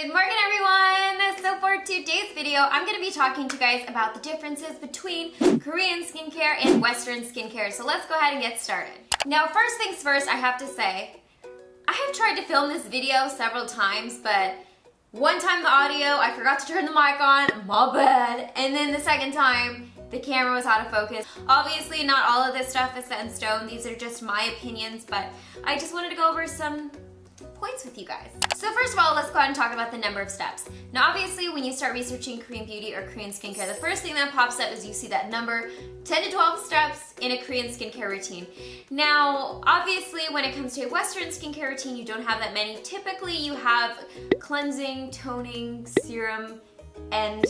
Good morning, everyone! So for today's video, I'm going to be talking to you guys about the differences between Korean skincare and Western skincare. So let's go ahead and get started. Now, first things first, I have to say, I have tried to film this video several times, but one time the audio, I forgot to turn the mic on, my bad. And then the second time, the camera was out of focus. Obviously, not all of this stuff is set in stone. These are just my opinions, but I just wanted to go over some points with you guys. So first of all, let's go ahead and talk about the number of steps. Now obviously when you start researching Korean beauty or Korean skincare, the first thing that pops up is you see that number, 10 to 12 steps in a Korean skincare routine. Now obviously when it comes to a Western skincare routine, you don't have that many. Typically you have cleansing, toning, serum, and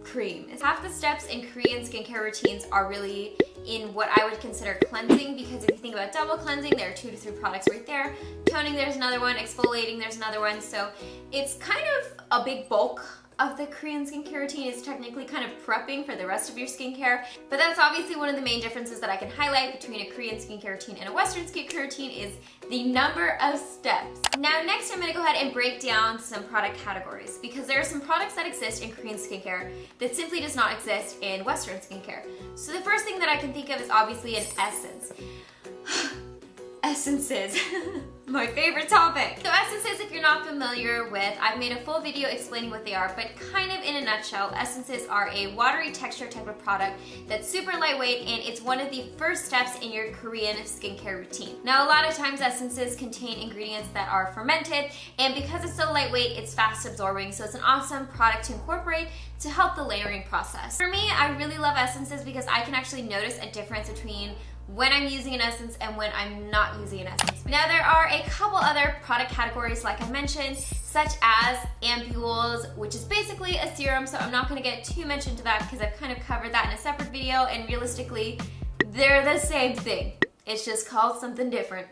cream. Half the steps in Korean skincare routines are really in what I would consider cleansing, because if you think about double cleansing, there are 2 to 3 products right there. Toning, there's another one. Exfoliating, there's another one. So it's kind of a big bulk of the Korean skincare routine is technically kind of prepping for the rest of your skincare. But that's obviously one of the main differences that I can highlight between a Korean skincare routine and a Western skincare routine is the number of steps. Now next I'm going to go ahead and break down some product categories, because there are some products that exist in Korean skincare that simply does not exist in Western skincare. So the first thing that I can think of is obviously an essence. Essences. My favorite topic. So essences, if you're not familiar with, I've made a full video explaining what they are, but kind of in a nutshell, essences are a watery texture type of product that's super lightweight, and it's one of the first steps in your Korean skincare routine. Now a lot of times essences contain ingredients that are fermented, and because it's so lightweight, it's fast absorbing, so it's an awesome product to incorporate to help the layering process. For me, I really love essences because I can actually notice a difference between when I'm using an essence and when I'm not using an essence. Now there are a couple other product categories like I mentioned, such as ampules, which is basically a serum, so I'm not going to get too much into that because I've kind of covered that in a separate video, and realistically, they're the same thing. It's just called something different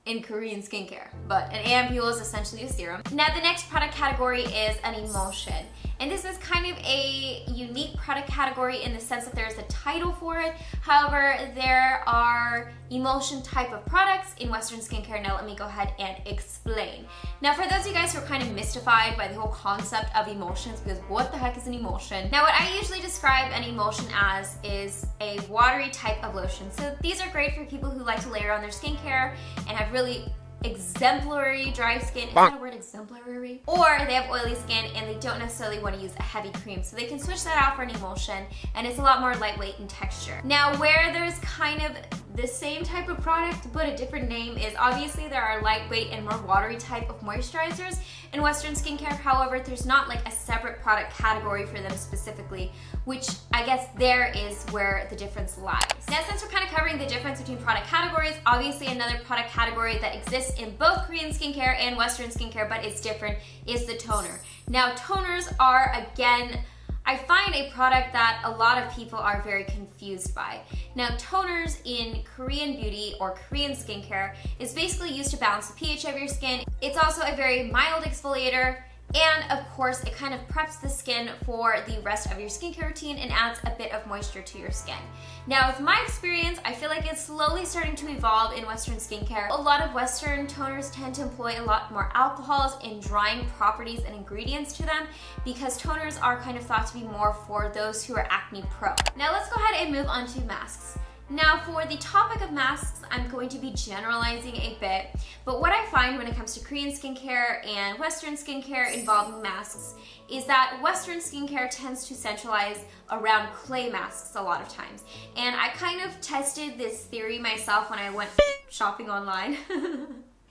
in Korean skincare, but an ampule is essentially a serum. Now the next product category is an emulsion. And this is kind of a unique product category in the sense that there's a title for it. However, there are emulsion type of products in Western skincare. Now let me go ahead and explain. Now for those of you guys who are kind of mystified by the whole concept of emulsions, because what the heck is an emulsion? Now what I usually describe an emulsion as is a watery type of lotion. So these are great for people who like to layer on their skincare and have really exemplary dry skin. Is that a word, exemplary? Or they have oily skin and they don't necessarily want to use a heavy cream. So they can switch that out for an emulsion, and it's a lot more lightweight in texture. Now where there's kind of the same type of product but a different name is obviously there are lightweight and more watery type of moisturizers in Western skincare. However, there's not like a separate product category for them specifically, which I guess there is where the difference lies. Now since we're kind of covering the difference between product categories, obviously another product category that exists in both Korean skincare and Western skincare, but it's different, is the toner. Now toners are, again, I find a product that a lot of people are very confused by. Now toners in Korean beauty or Korean skincare is basically used to balance the pH of your skin. It's also a very mild exfoliator, and of course it kind of preps the skin for the rest of your skincare routine and adds a bit of moisture to your skin. Now with my experience, I feel like it's slowly starting to evolve in Western skincare. A lot of Western toners tend to employ a lot more alcohols and drying properties and ingredients to them, because toners are kind of thought to be more for those who are acne prone. Now let's go ahead and move on to masks. Now for the topic of masks, I'm going to be generalizing a bit, but what I find when it comes to Korean skincare and Western skincare involving masks is that Western skincare tends to centralize around clay masks a lot of times. And I kind of tested this theory myself when I went shopping online.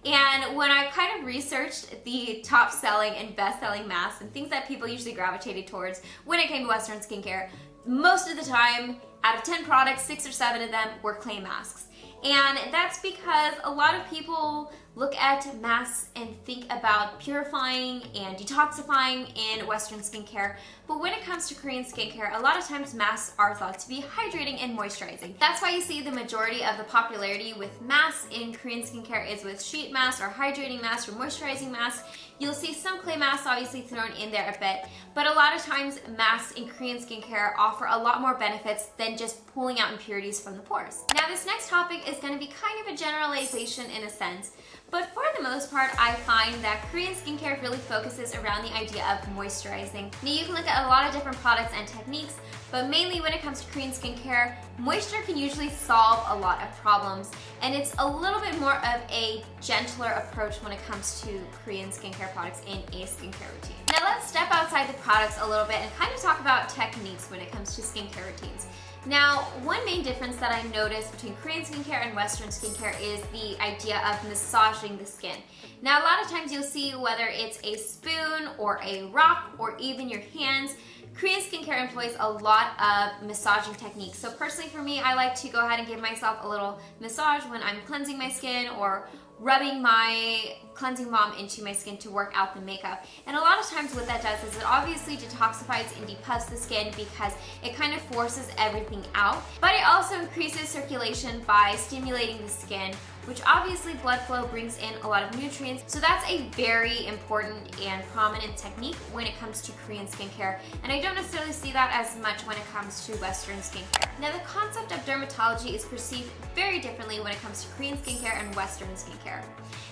And when I kind of researched the top selling and best selling masks and things that people usually gravitated towards when it came to Western skincare, most of the time, out of 10 products, 6 or 7 of them were clay masks. And that's because a lot of people look at masks and think about purifying and detoxifying in Western skincare. But when it comes to Korean skincare, a lot of times masks are thought to be hydrating and moisturizing. That's why you see the majority of the popularity with masks in Korean skincare is with sheet masks or hydrating masks or moisturizing masks. You'll see some clay masks obviously thrown in there a bit, but a lot of times masks in Korean skincare offer a lot more benefits than just pulling out impurities from the pores. Now this next topic is going to be kind of a generalization in a sense, But for the most part, I find that Korean skincare really focuses around the idea of moisturizing. Now you can look at a lot of different products and techniques, but mainly when it comes to Korean skincare, moisture can usually solve a lot of problems, and it's a little bit more of a gentler approach when it comes to Korean skincare products in a skincare routine. Now let's step outside the products a little bit and kind of talk about techniques when it comes to skincare routines. Now, one main difference that I noticed between Korean skincare and Western skincare is the idea of massaging the skin. Now, a lot of times you'll see whether it's a spoon or a rock or even your hands, Korean skincare employs a lot of massaging techniques. So personally for me, I like to go ahead and give myself a little massage when I'm cleansing my skin or rubbing my cleansing balm into my skin to work out the makeup. And a lot of times what that does is it obviously detoxifies and depuffs the skin because it kind of forces everything out. But it also increases circulation by stimulating the skin, which obviously blood flow brings in a lot of nutrients. So that's a very important and prominent technique when it comes to Korean skincare. And I don't necessarily see that as much when it comes to Western skincare. Now the concept of dermatology is perceived very differently when it comes to Korean skincare and Western skincare.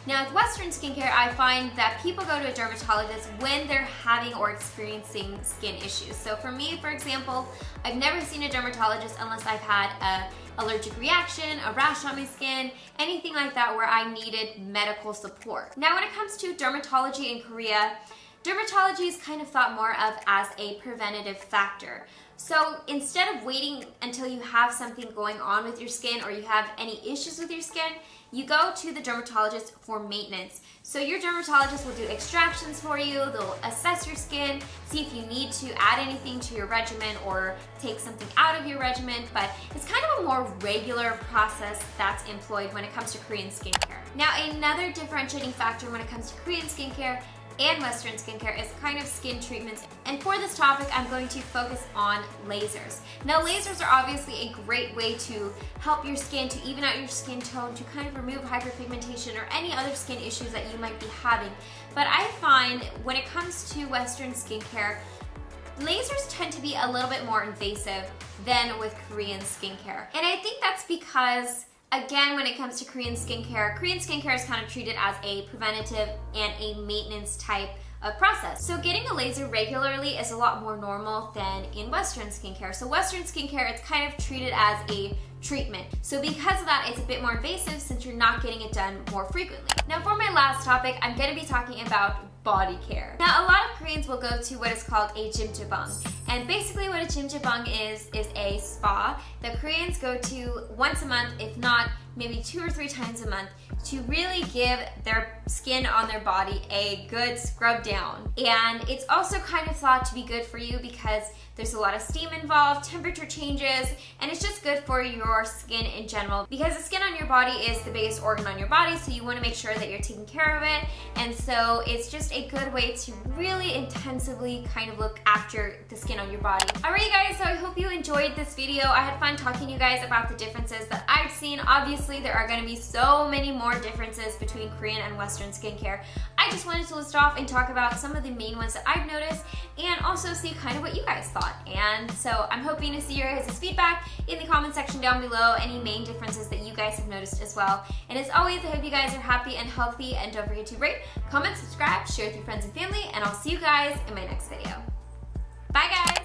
Now with Western skincare, I find that people go to a dermatologist when they're having or experiencing skin issues. So for me, for example, I've never seen a dermatologist unless I've had an allergic reaction, a rash on my skin, anything like that where I needed medical support. Now when it comes to dermatology in Korea, dermatology is kind of thought more of as a preventative factor. So instead of waiting until you have something going on with your skin or you have any issues with your skin, you go to the dermatologist for maintenance. So your dermatologist will do extractions for you, they'll assess your skin, see if you need to add anything to your regimen or take something out of your regimen, but it's kind of a more regular process that's employed when it comes to Korean skincare. Now another differentiating factor when it comes to Korean skincare and Western skincare is kind of skin treatments. And for this topic, I'm going to focus on lasers. Now lasers are obviously a great way to help your skin, to even out your skin tone, to kind of remove hyperpigmentation or any other skin issues that you might be having. But I find when it comes to Western skincare, lasers tend to be a little bit more invasive than with Korean skincare. And I think that's because again, when it comes to Korean skincare is kind of treated as a preventative and a maintenance type of process. So getting a laser regularly is a lot more normal than in Western skincare. So Western skincare, it's kind of treated as a treatment. So because of that, it's a bit more invasive since you're not getting it done more frequently. Now for my last topic, I'm going to be talking about body care. Now a lot of Koreans will go to what is called a jjimjilbang. And basically what a jjimjilbang is a spa that Koreans go to once a month, if not maybe 2 or 3 times a month, to really give their skin on their body a good scrub down. And it's also kind of thought to be good for you because there's a lot of steam involved, temperature changes, and it's just good for your skin in general because the skin on your body is the biggest organ on your body, so you want to make sure that you're taking care of it. And so it's just a good way to really intensively kind of look after the skin on your body. Alright you guys, so I hope you enjoyed this video. I had fun talking to you guys about the differences that I've seen. Obviously there are going to be so many more differences between Korean and Western skincare. I just wanted to list off and talk about some of the main ones that I've noticed and also see kind of what you guys thought. And so I'm hoping to see your guys' feedback in the comment section down below, any main differences that you guys have noticed as well. And as always, I hope you guys are happy and healthy, and don't forget to rate, comment, subscribe, share with your friends and family, and I'll see you guys in my next video. Bye guys!